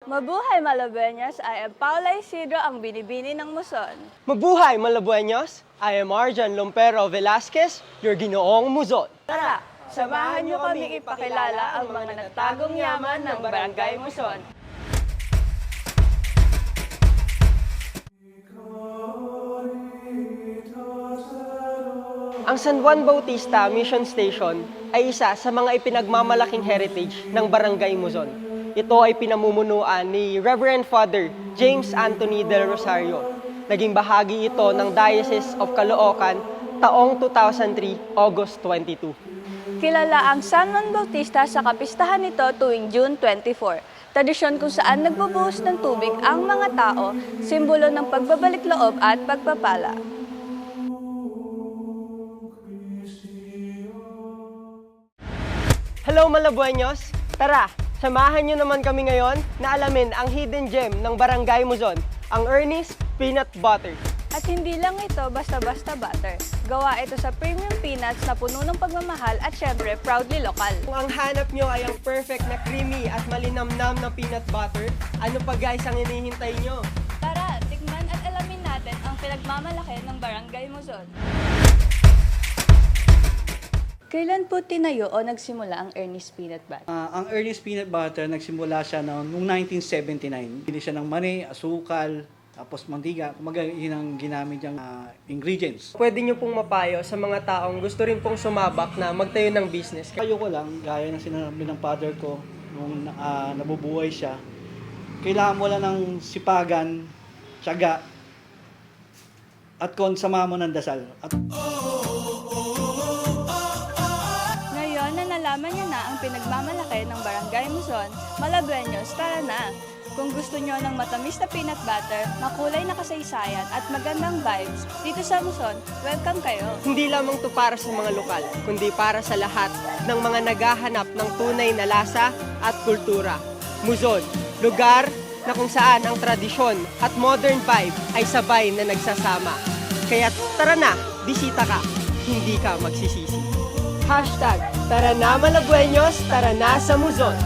Mabuhay Malabueños, I am Paula Isidro, ang binibini ng Muson. Mabuhay, Malabueños! I am Arjan Lompero Velasquez, your ginoong muzon. Tara, samahan niyo kaming ipakilala ang mga nagtagong yaman ng Barangay Muson. Ang San Juan Bautista Mission Station ay isa sa mga ipinagmamalaking heritage ng Barangay Muzon. Ito ay pinamumunuan ni Reverend Father James Anthony Del Rosario. Naging bahagi ito ng Diocese of Caloocan taong 2003, August 22. Kilala ang San Juan Bautista sa kapistahan nito tuwing June 24. Tradisyon kung saan nagbubuhos ng tubig ang mga tao, simbolo ng pagbabalik loob at pagpapala. Hello, Malabueños! Tara, samahan nyo naman kami ngayon na alamin ang hidden gem ng Barangay Muzon, ang Ernie's Peanut Butter. At hindi lang ito basta-basta butter. Gawa ito sa premium peanuts na puno ng pagmamahal at syempre proudly lokal. Kung ang hanap nyo ay ang perfect na creamy at malinamnam na peanut butter, ano pa guys ang hinihintay nyo? Tara, tikman at alamin natin ang pinagmamalaki ng Barangay Muzon. Kailan po tinayo o nagsimula ang Ernie's Peanut Butter? Ang Ernie's Peanut Butter, nagsimula siya noong 1979. Bili siya ng mani, asukal, tapos mantiga. Kumaga, yun ang ginamit niyang ingredients. Pwede nyo pong mapayo sa mga taong gusto rin pong sumabak na magtayo ng business. Kayo ko lang, gaya ng sinabi ng father ko, nung nabubuhay siya, kailangan mo lang ng sipagan, tiyaga, at sama mo ng dasal. Ngayon na nalaman niyo na ang pinagmamalaki ng Barangay Muzon, Malabueños, tara na! Kung gusto nyo ng matamis na peanut butter, makulay na kasaysayan at magandang vibes, dito sa Muzon, welcome kayo! Hindi lamang to para sa mga lokal, kundi para sa lahat ng mga naghahanap ng tunay na lasa at kultura. Muzon, lugar na kung saan ang tradisyon at modern vibe ay sabay na nagsasama. Kaya tara na, bisita ka, hindi ka magsisisi. Hashtag, tara na Malabueños, tara na sa Muzon.